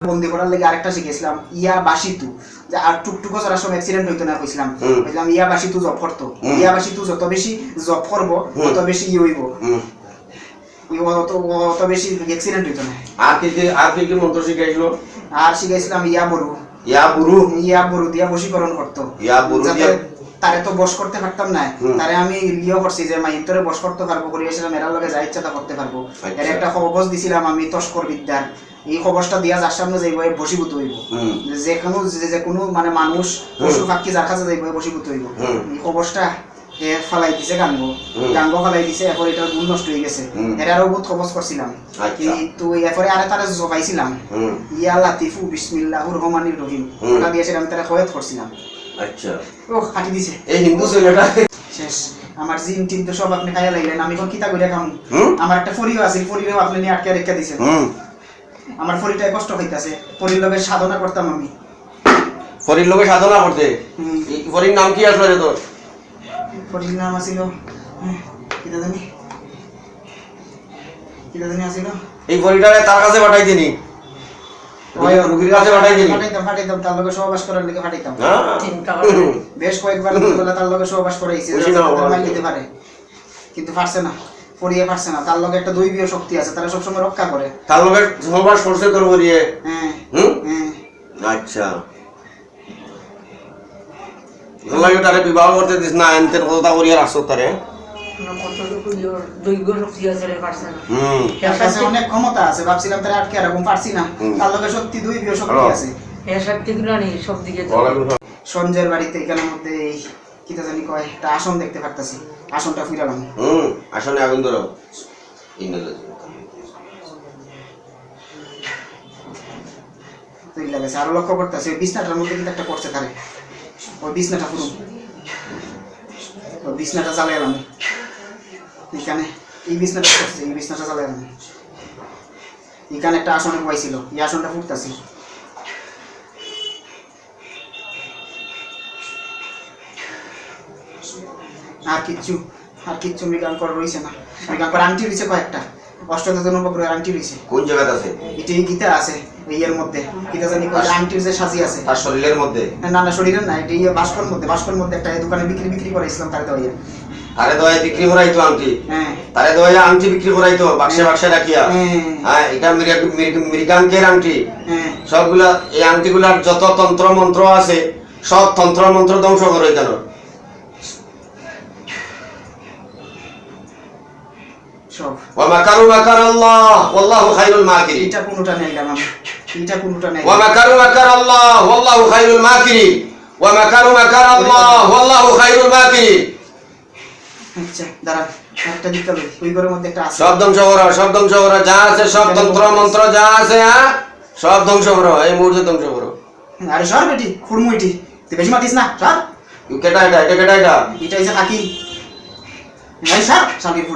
বন্দি করার লাগে আরেকটা শিখেছিলাম ইয়া বাসিতু, যে আর টুকটুকো চড়ার সময় অ্যাক্সিডেন্ট হইতো না কইছিলাম, বললাম ইয়া বাসিতু জব করতো, ইয়া বাসিতু যত বেশি জব করবো তত বেশি ই হইব, অত বেশি অ্যাক্সিডেন্ট হইতো না। আর কি মন্ত্র শিখাইছিল? আর শিখাইছিলাম ইয়া বরু, ইয়া বরু দিয়া বশীকরণ করতো, তারে তো বশ করতে পারতাম না, তারে আমি লিও করছি যে মাইন্তরে বশ করতে পারবো, করিয়েছিলাম এরার লগে যা ইচ্ছা তা করতে পারবো। এর একটা খবর দিছিলাম আমি তস্কর বিদ্যার, এই খবরটা দিয়া যার সামনে যাইব বশীভূত হইব, যে কোনো মানে মানুষ পশু পাখি যার কাছে যাইব বশীভূত হইব। এই খবরটা ফালাই দিছে গাঙ্গ ফালাই দিছে, এখন এটার গুণ নষ্ট হয়ে গেছে। এরারও বহুত খবর করছিলাম, কিন্তু এরপরে আরে তারা জবাইছিলাম ইয়া লাতিফু বিসমিল্লাহির রহমানির রহিম, ওটা দিয়েছিলাম, তারা খয়াত করছিলাম। আচ্ছা, ও কাটি দিছে এই হিন্দু ছেলেটা শেষ। আমার জিন টিন তো সব আপনি খাইয়া লাইলেন, আমি কোন কিতা কইরা খাম? আমার একটা ফরিও আছে, ফরিও আপনি নিয়ে আটকে রেখে দিছেন। আমার ফরিটায় কষ্ট হইতাছে, ফরির লগে সাধনা করতাম আমি। ফরির লগে সাধনা করতে? ফরির নাম কি আসলে রে তোর? ফরির নাম আছিল কিতা জানি আছিল। এই ফরিটারে তার কাছে পাঠাই দিনি, রুগীর কাছে পাঠাই দিনি। ফাটাইতাম তার লগে সহবাস করার লিগে ফাটাইতাম, বেশ কয়েকবার তার লগে সহবাস করাইছি দিতে পারে, কিন্তু পারছে না, পড়িয়ে পারছে না। তার লগে একটা দৈবীয় শক্তি আছে, তারা সবসময় রক্ষা করে। তার লগে সহবাস করছে তোর করিয়ে? হ্যাঁ। আচ্ছা, লাগে তারে বিবাহ করতে দিস না, এনতের কথা করিয়ে রাখছ তারে? অনেক ক্ষমতা আছে, ভাবছিলাম তারা আটকে রাখুন, পারছি না। তার লগে সত্যি দৈবীয় শক্তি আছে। সঞ্জয়ের বাড়িতে এখানের মধ্যে কিতা জানি কয় একটা আসন দেখতে পারতাছি, আসনটা ফিরালাম। আসনে আগুন ধরো। লাগেছে আরো লক্ষ্য করতেছি ওই বিছনাটার মধ্যে কিন্তু একটা করছে তারে, ওই বিছনাটা পুরো ওই বিছনাটা জ্বালাইলাম এখানে, এই বিছনাটা করছে, এই বিছনাটা জ্বালাইলাম এখানে একটা আসনে বইছিল, এই আসনটা ফুটতাছি। আর কিচ্ছু মৃগাঙ্কর রয়েছে না। মৃগাঙ্কর আংটি রয়েছে কয়েকটা, অষ্টদশ নবগ্রহের আংটি রয়েছে। কোন জায়গাতে আছে? এটি গীতা আছে এর মধ্যে, গীতা জানি আংটির যে সাজি আছে তার শরীরের মধ্যে? না শরীরের না, এটি বাস্কর মধ্যে একটা দোকানে বিক্রি করে ইসলাম তারে দেওয়া। তারে দোয়া বিক্রি করাইতো আংটি? হ্যাঁ, তারে দোয়া আংটি বিক্রি করাইতো বাক্সে রাখিয়া। হ্যাঁ, এটা মৃগাঙ্কের আংটি। সবগুলা এই আংটিগুলার যত তন্ত্র মন্ত্র আছে সব তন্ত্র মন্ত্র ধ্বংস করে কেন? ومكروا مكر الله والله خير الماكرين. এটা কোনটা নাইলাম আমি, এটা কোনটা নাই। ومكروا مكر الله والله خير الماكرين ومكروا مكر الله والله خير الماكرين. আচ্ছা দাঁড়া, একটা দিতে লই, ওই ঘরের মধ্যে একটা আছে। সব ধ্বংস করো, যা আছে সব তন্ত্র মন্ত্র যা আছে, হ্যাঁ সব ধ্বংস করো, এই মুহূর্তে ধ্বংস করো। আরে সর বেটি, খুরমুইটি তুই বেশি মাতিস না, সর। কেটা এটা এটা হইছে কাকি, এই সর শালির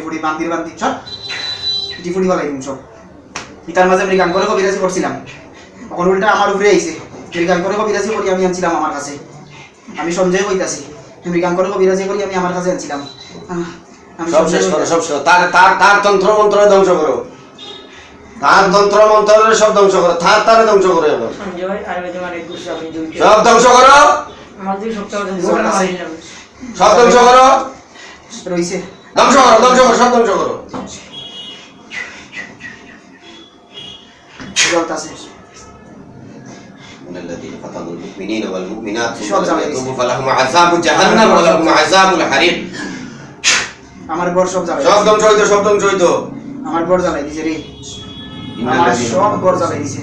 ফুড়ি বান্দি সব ইটি ফুড়ি বলাই দিন সব। ইটার মাঝে আমি গান করে কবিরাজি করছিলাম, তখন উল্টা আমার উপরে আইছে। গান করে কবিরাজি করি আমি আনছিলাম আমার কাছে, আমি সঞ্জয় কইতাছি গান করে কবিরাজি করি আমি আমার কাছে আনছিলাম। সব শেষ করো, সব শেষ। তার তন্ত্র মন্ত্র ধ্বংস করো, তার তন্ত্র মন্ত্র সব ধ্বংস করো, তারে ধ্বংস করো, সব ধ্বংস করো, সব ধ্বংস করো, রইছে ধ্বংস করো, সব ধ্বংস করো। জলতাছে الذين فتنوا المؤمنين والمؤمنات ولم يتوبوا فلهم عذاب جهنم ولهم عذاب الحريق. আমার ঘর সব জ্বালাই, সব ধ্বংস হইতো, আমার ঘর জ্বালাই দিছে রে, আমার সব ঘর জ্বালাই দিছে,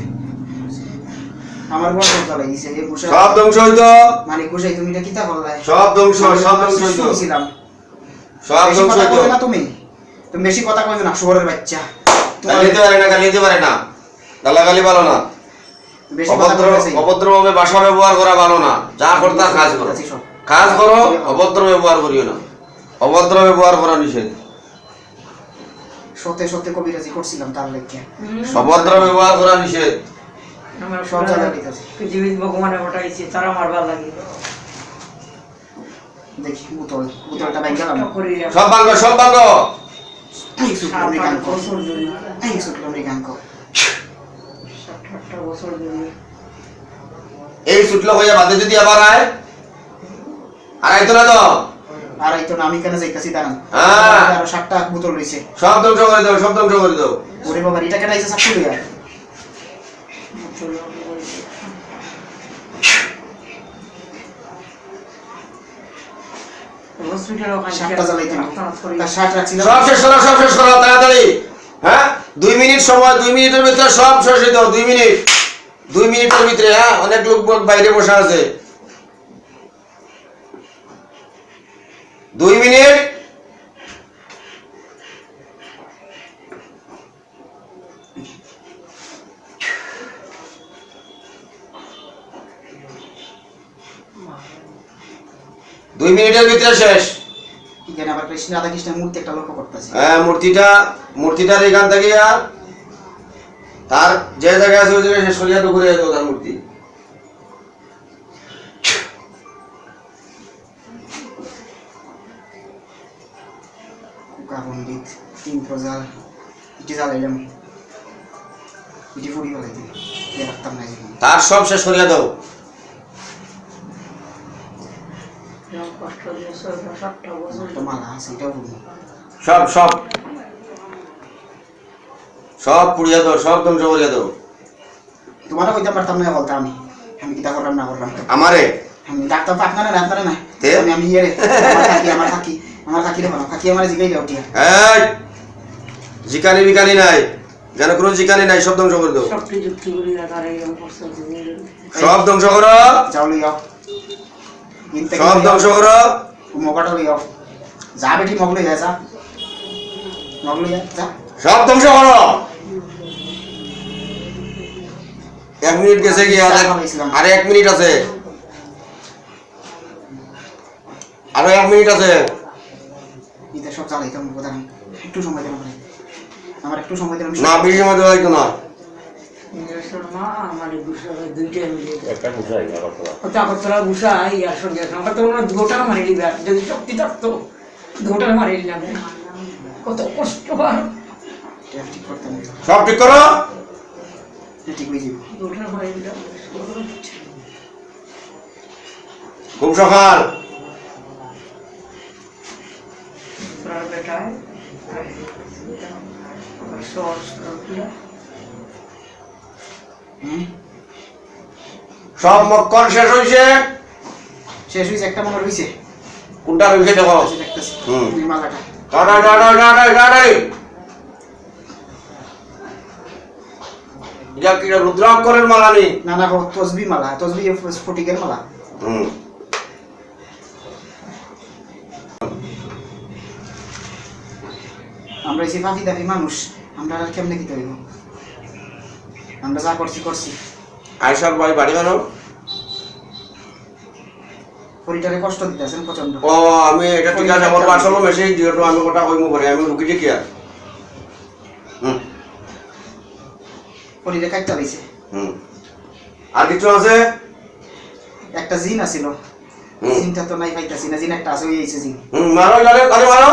আমার ঘর সব জ্বালাই দিছে। এই গুশা সব ধ্বংস হইতো, মানে গুশাই তুমি এটা কিতা করলাই? সব ধ্বংস হইতো, ছিলাম সব ধ্বংস হইতো। না তুমি বেশি কথা কইবে না, শুয়োরের বাচ্চা। গালি দিতে পারে না, গালাগালি ভালো না, অভদ্রভাবে ভাষা ব্যবহার করা ভালো না। যা করতা কাজ করো, অভদ্র ব্যবহার করিও না, অভদ্র ব্যবহার করা নিষেধ। সত্যি কবিরাজি করছিলাম তার লেগে, অভদ্র ব্যবহার করা নিষেধ। আমার সব জায়গা দিতেছে পৃথিবীর ভগবানে পাঠাইছে, তারা মারবার লাগে। দেখি বোতলটা ভাঙ গেলাম, সব ভাঙো। এই সুপ্রিম গান কর 7টা বছর ধরে এই ছুটলো হইয়া বাদে যদি আবার আয় আর আইতো না তো আর এই তো না আমি কেন যাইতাছি দাঁড়ান হ্যাঁ। আরো 7টা বোতল রইছে সব ধ্বংস করে দাও সব ধ্বংস করে দাও ওরে বাবা এটা কেন আইছে সাক্ষী লইয়া হসপিটাল ওখানে 7টা জ্বালাইতে তার 60 রাখছিল সব শেষ করো তাড়াতাড়ি হ্যাঁ 2 মিনিট সময় 2 মিনিটের ভিতরে সব শেষ হয়ে দাও 2 মিনিট 2 মিনিটের ভিতরে হ্যাঁ অনেক লোক বাইরে বসে আছে 2 মিনিট দুই মিনিটের ভিতরে শেষ এখানে আবার কৃষ্ণ রাধা কৃষ্ণের মূর্তি একটা লক্ষ্য করতেছি হ্যাঁ মূর্তিটার এখান থেকে তার যে জায়গায় আছে ওই জায়গায় শেষ করিয়া তো ঘুরে যেত তার মূর্তি পণ্ডিত 3 প্রজাল ইটি জ্বালাইলাম ইটি ফুড়ি ফেলাইতে রাখতাম না জীবন তার সব শেষ করিয়া দাও কষ্ট দিয়ে 7টা বছর তো মালা আছে এটাও বলবো সব সব সব পুড়িয়া দাও সব ধ্বংস করিয়া দাও তোমারও কইতে পারতাম না বলতে আমি আমি কিতা করলাম না করলাম আমারে আমি ডাক্তার তো আপনারা না আপনারা না তে? আমি ইয়ে রে আমার কাকি রে বলো কাকি আমার জিগাই দাও টিয়া এই জিকানি বিকানি নাই যেন কোনো জিকানি নাই সব ধ্বংস করে দাও সবটি যুক্তি করি তার এরকম করছে সব ধ্বংস করো যাও লইও সব ধ্বংস করো মগাটা লইও যা বেটি মগ লই যা মগ লই যা সব ধ্বংস করো 1 মিনিট গেছে কি আর 1 মিনিট আছে আরো 1 মিনিট আছে এটা সব চালাইতাম কথা একটু সময় দেন আমার একটু সময় দেন না বেশি সময় দেওয়া হইতো না মা আমার দুইটা মিলে একটা বুঝাই আগরতলা আগরতলা বুসা ইয়ার সঙ্গে আমরা তো ওরা দুটা মারি দিবে যদি শক্তি থাকতো দুটা মারি দিলাম কত কষ্ট হয় ঠিক করতাম সব ঠিক করো ঠিক হয়ে যাবে দুটা মারি দিলাম খুব সকাল তোর বেটায় সস সব মক্কল শেষ হইছে শেষ হইছে একটা মনে রইছে কোনটা রইছে দেখো দেখতেছি হুম। এই মালাটা টাটাই এটা কি রুদ্রাক্ষরের মালা নি না না তসবি মালা তসবি স্ফটিকের মালা হুম আমরা এই ফাফি দাফি মানুষ আমরা আর কেমনে কি হইব আমরা যা করছি করছি আয়সার ভাই বাড়ি বানো পরিটারে কষ্ট দিতেছেন প্রচন্ড ও আমি এটা ঠিক আছে আমার পার্সেল মেসেজ দিও তো আমি কথা কইমু পরে আমি রুকি দেখি আর হুম পরিরে কাটতে লইছে হুম আর কিছু আছে একটা জিন আছিল হুম। জিনটা তো নাই পাইতাছি না জিন একটা আছে ওই আইছে জিন মারো আরে মারো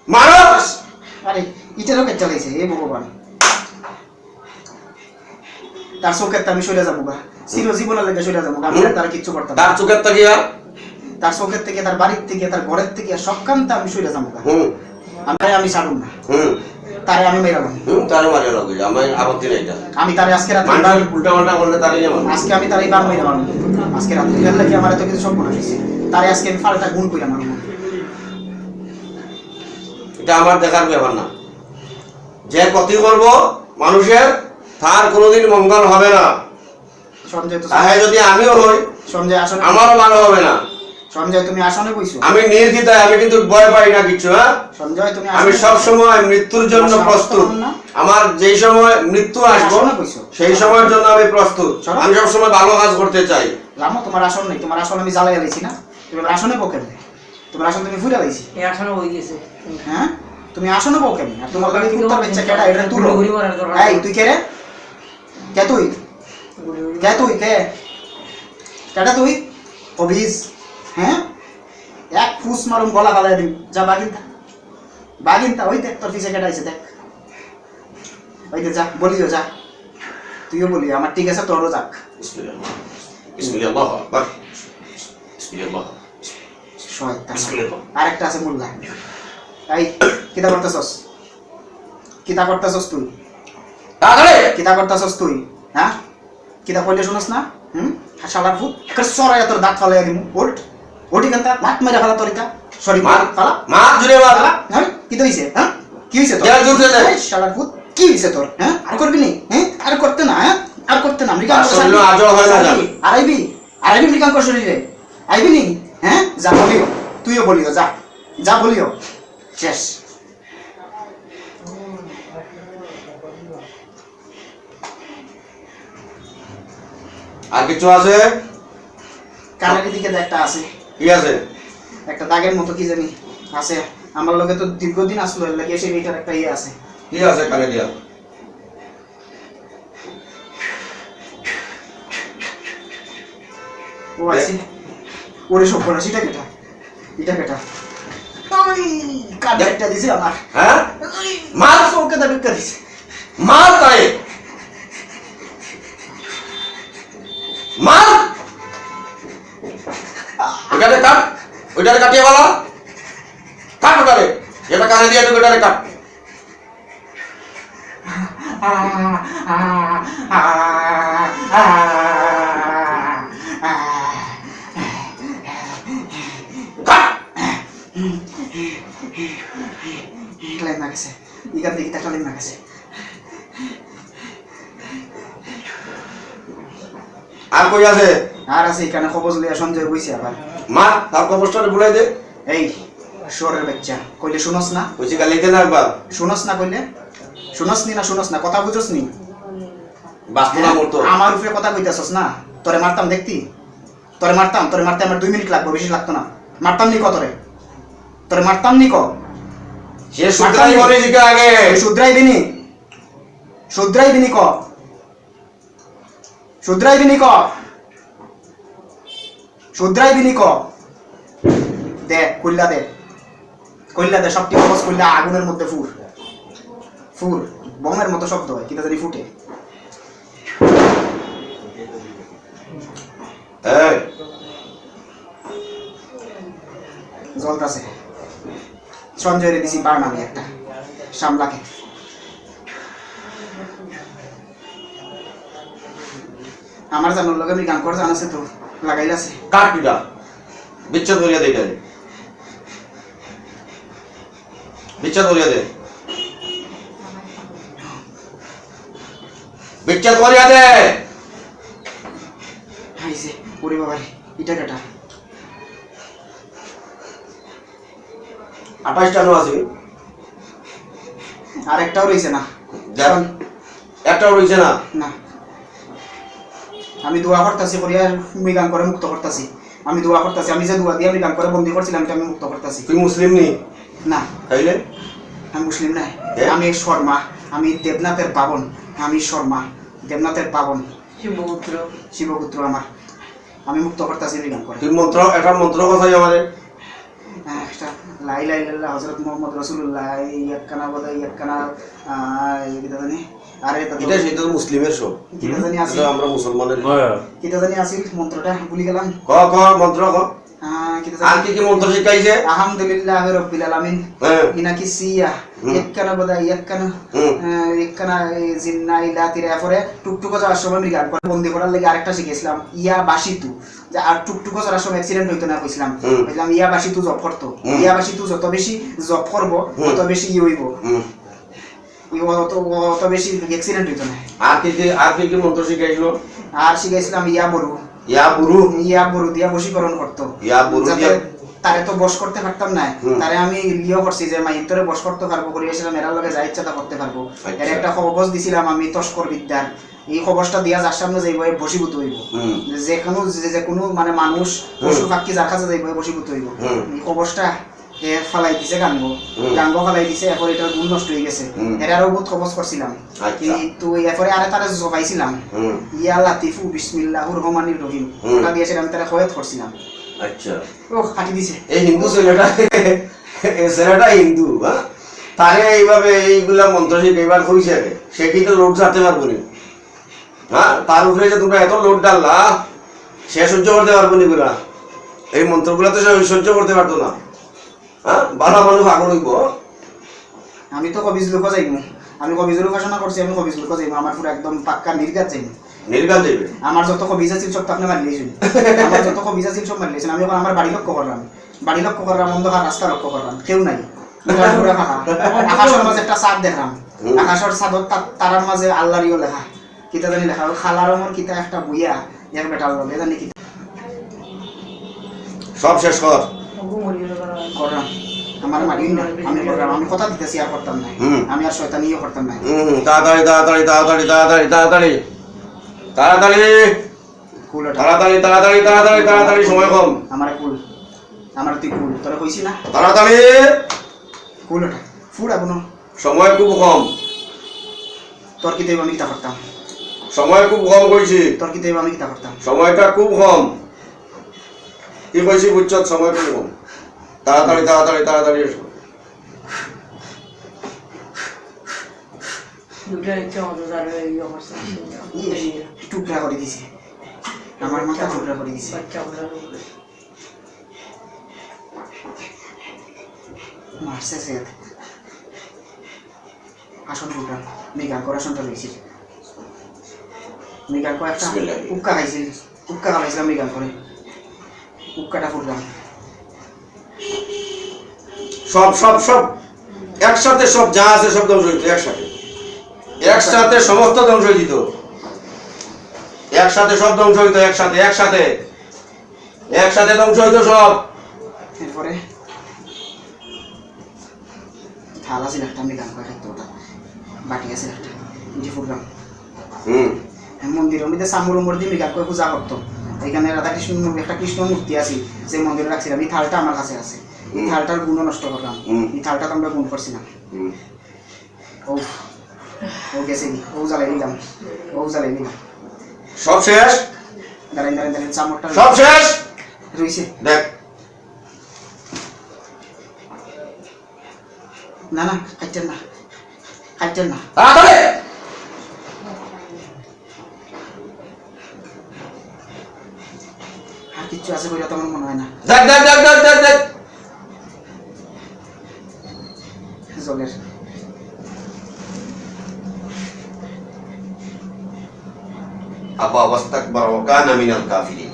মারো আরে ইটারও কাটতে লইছে এ ভগবান তার চোখের আমি সরে যাবো গা চির জীবনের লেগে সরে যাবো আমি আর তার কিচ্ছু করতাম না। তার চোখের তাকিয়া তার চোখের থেকে তার বাড়ির থেকে তার ঘরের থেকে সব কামটা আমি সরে যাবো গা হুম আমি ছাড়ুম না হুম তারে আমি মেরালাম তারে মারিয়া লাগে আমার আপত্তি নাই এটা আমি তারে আজকে রাতে মান্ডা উল্টা পাল্টা করলে তারে যেমন আজকে আমি তারে বার মেরে মারব আজকে রাতে ফেললে কি আমার এত কিছু সব মনে হইছে তারে আজকে আমি ফালটা গুণ কইরা মারব এটা আমার দেখার ব্যাপার না যে ক্ষতি করব মানুষের তার কোনোদিন মঙ্গল হবে না সঞ্জয় তো তাহলে যদি আমিও হই সঞ্জয় আসনে আমারও ভালো হবে না সঞ্জয় তুমি আসনে কইছো আমি নির্দ্বিধায় আমি কিন্তু ভয় পাই না কিছু হ্যাঁ সঞ্জয় তুমি আমি সব সময় মৃত্যুর জন্য প্রস্তুত আমার যেই সময় মৃত্যু আসবো আসনে কইছো সেই সময়ের জন্য আমি প্রস্তুত আমি সব সময় ভালো কাজ করতে চাই রামো তোমার আসন নেই তোমার আসন আমি জ্বালাই লাইছি না তুমি আমার আসনে বকেন তোমার আসন তুমি ফুলে লাইছি এই আসলে হয়ে গেছে হ্যাঁ তুমি আসনে বকেন আর তোমার লাগে কুত্তার বাচ্চা কেডা এটা তুলো ঘুরি মারার দরকার এই তুই কে রে কে তুই কে তুই কে কেডা তুই অবিজ হ্যাঁ এক ফুস মারুম গলা ফালাই দিন যা বাগিনতা ওই দেখ তোর পিছে কেডা আইছে দেখ ওই দে যা বলিও যা তুইও বলি আমার ঠিক আছে তোরও যাক। বিসমিল্লাহ বিসমিল্লাহ আল্লাহু আকবার বিসমিল্লাহ শয়তান। বিসমিল্লাহ। আরেকটা আছে মোল্লা। এই কিতা করতেছস? কিতা করতেছস তুই? তাড়াতাড়ি কিতা করতেছস তুই? হ্যাঁ কিতা কইলে শুনস না? শালার ফুট একটা সরাই তোর দাঁত ফালাই দিমু। ওল্ট ওটি কান্তা লাত মেরে ফালা তোর ইতা। সরি মার ফালা মার জুড়ে মার ফালা। হ্যাঁ কি হইছে? হ্যাঁ কি হইছে তোর? দেয়াল জুড়ে দে। এই শালার ফুট কি হইছে তোর? হ্যাঁ আর করবি নি? হ্যাঁ আর করতে না। হ্যাঁ আর করতে না। মৃগাঙ্ক শরীর আজও হয় না জানি। আইবি আইবি মৃগাঙ্ক শরীরে আইবি নি? হ্যাঁ যা বলিও তুইও বলিও যা যা বলিও শেষ। আর কিছু আছে? কানের দিকে একটা আছে, কি আছে? একটা দাগের মতো কি জানি আছে। আমার লগে তো দীর্ঘদিন আসলো এর লাগে এসে এটার একটা ইয়ে আছে। কি আছে কানে দিয়া? ও আছে ওরে সব বলা সেটা কেটা এটা কেটা ওই কানে একটা দিছে আমার। হ্যাঁ মার চৌকে দা ঢুকা দিছে। মার তাই মার ওইটারে কাট ওইটারে কাটিয়ে বলা কাট ওটারে এটা কানে দিয়ে তুমি ওটারে কাট কাট ক্লাইম না গেছে ইগার দিকে তা ক্লাইম না গেছে। আর কই আছে? আর আছে এখানে খবর লিয়া সঞ্জয় বইছে আবার। মার তার কবরস্থানে বুলাই দে। এই শোরের বাচ্চা কইলে শুনস না? কইছি গালিতে না একবার শুনস না কইলে? শুনস নি না শুনস না? কথা বুঝছস নি? বাস্তু না মরতো আমার উপরে কথা কইতাছস না? তোরে মারতাম দেখতি? তোরে মারতাম আমার 2 মিনিট লাগবে, বেশি লাগতো না। মারতাম নি ক তোরে মারতাম নি ক? সে সুতরাই বলে দিকে আগে শুধরাইবি নি? শুধরাইবি নি ক? শুধরাইবি নি ক? শুধরাইবি নি ক? দে কইলা দে সবটি খবর কইলা আগুনের মধ্যে ফুর ফুর বমের মতো শব্দ হয় কিটা জানি ফুটে। এই জ্বলতাছে। সঞ্জয়ের দিছি বার্ন আমি একটা সামলাকে। আমার জানার লগে আমি গান করে জানাছে তো লাগাইলাছে। কাট পিটা বিচ্ছেদ করিয়া দে এটারে বিচ্ছেদ করিয়া দে বিচ্ছেদ করিয়া দে। হাইছে ওরে বাবারে ইটা কাটা 28টা নো আছে আর একটাও রইছে না। দেখুন একটাও রইছে না। না আমি দোয়া করতেছি করিয়া আমি গান করে মুক্ত করতেছি। আমি দোয়া করতেছি আমি যে দোয়া দিয়ে আমি গান করে বন্দি করছিলাম এটা আমি মুক্ত করতেছি। তুই মুসলিম নি? না তাইলে আমি মুসলিম নাই, আমি শর্মা, আমি দেবনাথের পাবন, আমি শর্মা দেবনাথের পাবন শিবপুত্র শিবপুত্র আমার। আমি মুক্ত করতেছি গান করে। তুই মন্ত্র একটা মন্ত্র কথাই আমাদের একটা লা ইলাহা ইল্লাল্লাহ হযরত মুহাম্মদ রাসূলুল্লাহ ইয়াক্কানা বদা ইয়াক্কানা এটা জানি। আরে এটা সেটা তো মুসলিমের সব কিটা জানি আছে, আমরা মুসলমানের কিটা জানি আছে মন্ত্রটা ভুলে গেলাম। ক ক মন্ত্র ক কিটা আর জানি কি মন্ত্র শিখাইছে? আলহামদুলিল্লাহ রাব্বিল আলামিন হ্যাঁ ইনাকি সিয়া ইয়াক্কানা বদা ইয়াক্কানা ইয়াক্কানা জিন্না ইলাতির এফরে টুকটুকো যাওয়ার সময় আমি গান করে বন্দি করার লাগি আরেকটা শিখেছিলাম ইয়া বাসিতু, যে আর টুকটুকো যাওয়ার সময় অ্যাক্সিডেন্ট হইতো না কইছিলাম। কইলাম ইয়া বাসিতু জব করতো, ইয়া বাসিতু যত বেশি জব করব তত বেশি ই হইব, অত বেশি অ্যাক্সিডেন্ট হইতো না। আর কি মন্ত্র শিখাইছিল? আর শিখাইছিলাম ইয়া বুরু দিয়া বশীকরণ করতো। ইয়া বুরু যাতে দিয়া তারে তো বশ করতে পারতাম না, তারে আমি লিও করছি যে মাইন্তরে বশ করতে পারবো করি এসেছিলাম, এরার লগে যা ইচ্ছা তা করতে পারবো। এর একটা খবজ দিছিলাম আমি তস্কর বিদ্যার, এই খবরটা দিয়া যার সামনে যাইব বশীভূত হইব, যে কোনো মানে মানুষ পশু পাখি যার কাছে যাইব বশীভূত হইব। এই খবরটা ফালাই দিছে গাঙ্গ ফালাই দিছে, এরপর এটার গুণ নষ্ট হয়ে গেছে। এরারও বহুত খবজ করছিলাম কিন্তু এরপরে আরে তারে জবাইছিলাম ইয়া লাতিফু বিসমিল্লাহির রহমানির রহিম, ওটা দিয়েছিলাম তারে খয়াত করছিলাম। আচ্ছা ও কাটি দিছে। এই হিন্দু ছেলেটা হিন্দু, হ্যাঁ তারে এইভাবে এইগুলা মন্ত্র শিখাইবার কইছে, সে কি তো লোক যাতে পারবো না? হ্যাঁ তার উপরে যে তোমরা এত লোড ডাললা সে সহ্য করতে পারবো নি গুলা এই মন্ত্রগুলা তো সে সহ্য করতে পারতো না হ্যাঁ বালা মানুষ আগল হইব আমি তো কবিজ লোক যাইব আমি কবিজ উপাসনা করছি আমি কবিজ লোক যাইব আমার পুরো একদম পাক্কা নির্গাত যাইব নির্গাল যাইবে আমার যত কবিজ আছিল সব তো আপনি মারিয়েছেন আমার যত কবিজ আছিল সব মারিয়েছেন আমি এখন আমার বাড়ি লক্ষ্য করলাম অন্ধকার রাস্তা লক্ষ্য করলাম কেউ নাই পুরা ফাঁকা আকাশের মাঝে একটা চাঁদ দেখলাম আকাশের চাঁদর তারার মাঝে আল্লাহরিও লেখা কিতা জানি লেখা খালার আমার কিতা একটা বইয়া এক বেটার লগে জানি কিতা সব শেষ কর করলাম আমার মারিও না আমি করলাম আমি কথা দিতেছি আর করতাম না আমি আর শয়তানিও করতাম না তাড়াতাড়ি তাড়াতাড়ি তাড়াতাড়ি তাড়াতাড়ি তাড়াতাড়ি তাড়াতাড়ি কুল তাড়াতাড়ি তাড়াতাড়ি তাড়াতাড়ি তাড়াতাড়ি সময় কম আমার কুল আমার তুই কুল তোরা কইছি না তাড়াতাড়ি কুল ওটা ফুড আগুন সময় খুব কম তোর কি দেব আমি কিতা করতাম সময় খুব কম কইছি তোর কি দেব আমি কিতা করতাম সময়টা খুব কম কি কইছি বুঝছ সময় খুব কম তাড়াতাড়ি তাড়াতাড়ি তাড়াতাড়ি এসো টুকরা করে দিছে আমার মাথা টুকরা করে দিছে মারছে সে আসন টুকরা মৃগাঙ্ক আসনটা রয়েছে মৃগাঙ্ক একটা উক্কা খাইছিল উক্কা খাইছিলাম মৃগাঙ্ক করে উক্কাটা ফুটলাম সব সব সব একসাথে সব যা আছে সব ধ্বংস হইতো একসাথে একসাথে সমস্ত ধ্বংস হয়ে যেত একসাথে সব ধ্বংস হইতো একসাথে একসাথে একসাথে ধ্বংস হইতো সব এরপরে থাল আছে একটা মৃগাঙ্ক খাইতো ওটা বাটি আছে একটা যে ফুটলাম মন্দিরের মধ্যে সামুর মধ্যে মৃগাঙ্ক পূজা করতো এখানে রাধা কৃষ্ণ একটা কৃষ্ণ মূর্তি আছে যে মন্দিরে রাখছিলাম এই থালটা আমার কাছে আছে এই থালটার গুণ নষ্ট করলাম এই থালটা তো আমরা গুণ করছিলাম ও ও গেছে কি ও জ্বালাই দিলাম সব শেষ দাঁড়াই চামড়টা সব শেষ রয়েছে দেখ না না খাইতেন না তাড়াতাড়ি আর কিচ্ছু আছে বলে তো আমার মনে হয় না দেখ দেখ দেখ দেখ দেখ দেখ জলের আবা ওয়াস্তাকবার ওয়া কানা মিনাল কাফিরিন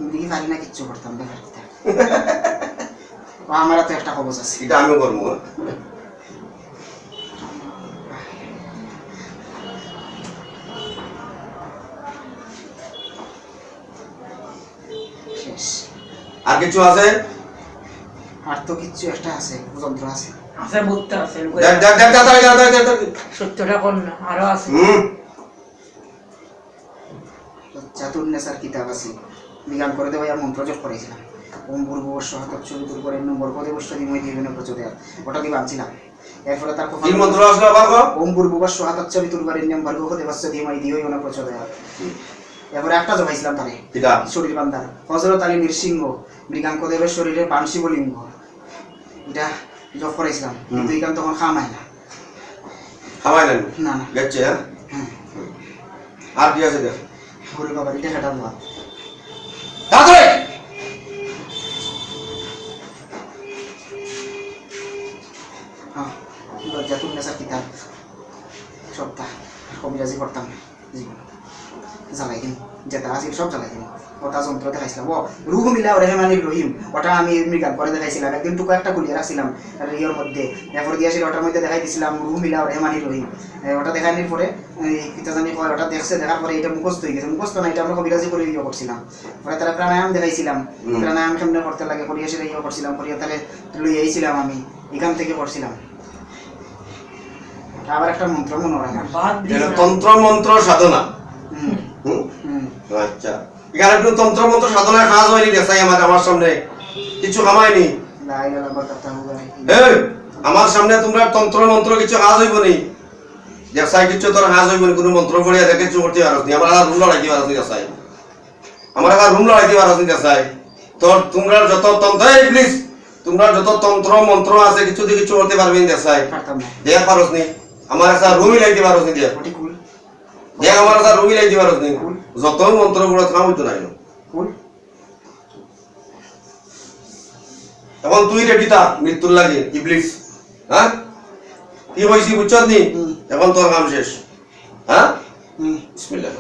দিকে পারি না কিচ্ছু করতাম ব্যাপার আমার তো একটা খবর আছে এটা আমি করবো শেষ আর কিছু আছে আর তো কিচ্ছু একটা আছে যন্ত্র আছে আছে বুঝতে আছে দেখ দেখ দেখ তাড়াতাড়ি তাড়াতাড়ি তাড়াতাড়ি সত্যটা কোন না আরো আছে চাতুর্নেসার কিতাব আছে বিজ্ঞান করে দেওয়া মন্ত্র জপ করেছিলাম ওম ভূর্ভুবস্য হাতচ্ছবিতুর পরে নম্বর পদেবস্য দিময় দিবেন প্রচোদয়াৎ ওটা দিয়ে বাঁধছিলাম এরপরে তার কি মন্ত্র আসলো আবার ওম ভূর্ভুবস্য হাতচ্ছবিতুর পরে নম্বর দেবস্য দিময় দিবেন প্রচোদয়াৎ এরপরে একটা জমাইছিলাম তারে শরীর বান্ধার হযরত আলী নৃসিংহ মৃগাঙ্ক দেবের শরীরে পান শিবলিঙ্গ এটা জপ করেছিলাম কিন্তু এখান তখন খামায় না না না গেছে আর কি আছে দেখ গুরু বাবা এটা হেঁটা দেওয়া তাড়াতাড়ি হ্যাঁ জাতুর্নেসার কিতাব সপ্তাহ কবিরাজি করতাম জীবন জ্বালাই দিন যেটা আছে সব জ্বালাই দিন ওটা যন্ত্র দেখাইছিলাম ও রুহ মিলা রেহমানির রহিম ওটা আমি মৃগান করে দেখাইছিলাম একদিন টুকু একটা গুলিয়ে রাখছিলাম ইয়ের মধ্যে এরপর দিয়েছিল ওটার মধ্যে দেখাই দিয়েছিলাম রুহ মিলা রেহমানির রহিম ওটা দেখানোর পরে কিতা জানি কয় ওটা দেখছে দেখার পরে এটা মুখস্থ হয়ে গেছে মুখস্থ না এটা আমরা কবিরাজি করে ইয়ে করছিলাম পরে তারা প্রাণায়াম দেখাইছিলাম প্রাণায়াম কেমনে করতে লাগে করিয়ে সেটা ইয়ে করছিলাম করিয়ে তাহলে লইয়ে আইছিলাম আমি এখান থেকে করছিলাম আবার একটা মন্ত্র মনে হয় না তন্ত্র মন্ত্র সাধনা আচ্ছা এখানে একটু তন্ত্র মন্ত্র সাধনায় কাজ হয়নি দেখাই আমার সামনে কিছু কামায়নি আমার সামনে তোমরা তন্ত্র মন্ত্র কিছু কাজ হইব নি দেখাই কিছু তোর কাজ হইব নি কোনো মন্ত্র পড়িয়া দেখে কিছু করতে পারো নি আমার আর রুম লড়াইতে পারো নি দেখাই আমার আর রুম লড়াইতে পারো নি দেখাই তোর তোমরা যত তন্ত্র প্লিজ তোমরা যত তন্ত্র মন্ত্র আছে কিছু দিয়ে কিছু করতে পারবে নি দেখাই দেখ পারো নি আমার একটা রুমই লাইতে পারো নি দেখ দেখ আমার কাছে রুগী লাইতে পারো নি যত মন্ত্র গুলো থামো তো নাই ফুল এখন তুই রেডি তা মৃত্যুর লাগে ইবলিস হ্যাঁ কি হইছি বুঝছস নি এখন তোর কাম শেষ হ্যাঁ বিসমিল্লাহ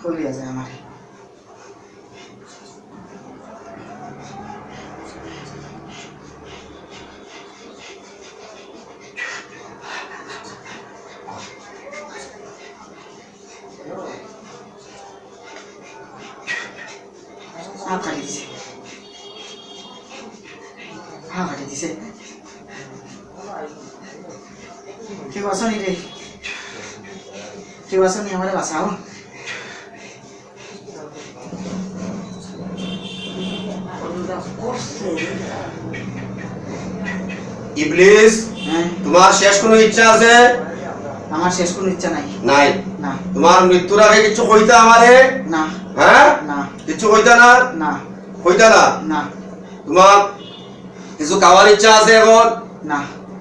খুলি আছে আমার কাটি দিছে কাটি দিছে কেউ আসনি রে কেউ আসনি আমার বাসাও ইবলিস তোমার শেষ কোনো ইচ্ছা আছে আমার শেষ কোনো ইচ্ছা নাই নাই না তোমার মৃত্যুর আগে কিছু কইতা আমারে না হ্যাঁ না কিছু কইতা না না কইতা না না তোমার কিছু খাওয়ার ইচ্ছা আছে এখন না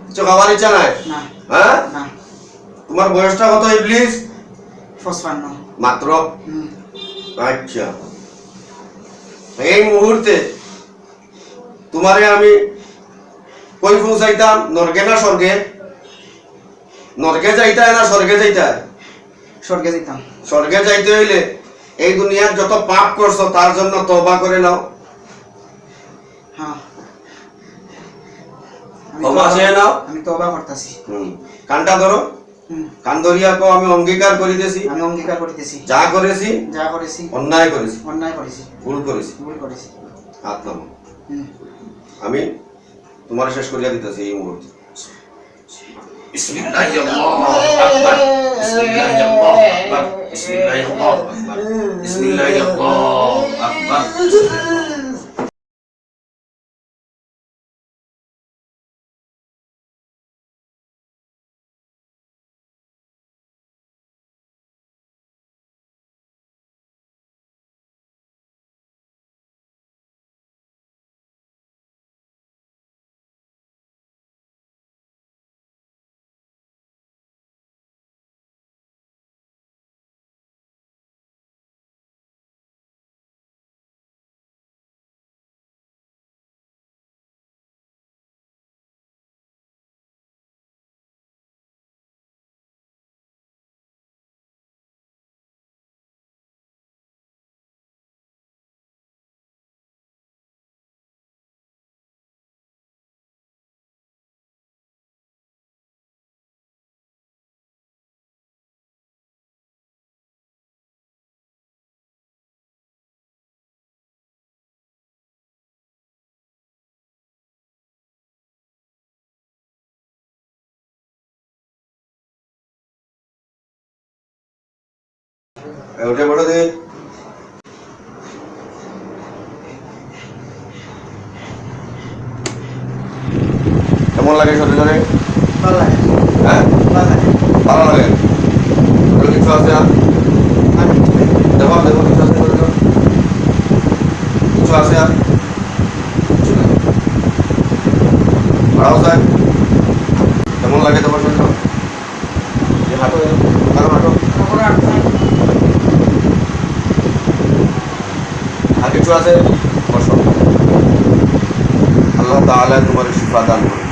কিছু খাওয়ার ইচ্ছা নাই না হ্যাঁ না তোমার বয়সটা কত ইবলিস 55 মাত্র আচ্ছা এই মুহূর্তে তোমারে আমি কই পৌঁছাইতাম নরকে না স্বর্গে নরকে যাইতায় না স্বর্গে যাইতায় স্বর্গে যেতাম স্বর্গে যাইতে হইলে এই দুনিয়ার যত পাপ করছো তার জন্য তওবা করে নাও হ্যাঁ তওবা চেয়ে নাও আমি তওবা করতেছি কানটা ধরো কান ধরিয়া কো আমি অঙ্গীকার করিতেছি আমি অঙ্গীকার করিতেছি যা করেছি যা করেছি অন্যায় করেছি অন্যায় করেছি ভুল করেছি ভুল করেছি হাত নামো আমি তোমার শেষ করিয়া দিতেছি এই মুহূর্তে বিসমিল্লাহিল্লাহুল আকবার বিসমিল্লাহিল্লাহুল আকবার উঠে পড়ো দে কেমন লাগে শরীরে ভালো লাগে হ্যাঁ ভালো লাগে ভালো লাগে কিছু আছে আর দেখো দেখো কিছু আছে কিছু আছে আর কিছু নাই ভাড়াও যায় কেমন লাগে তোমার শরীর হাঁটো হাঁটো আর কিছু আছে বসো আল্লাহ তাআলা তোমার শিফা দান করুন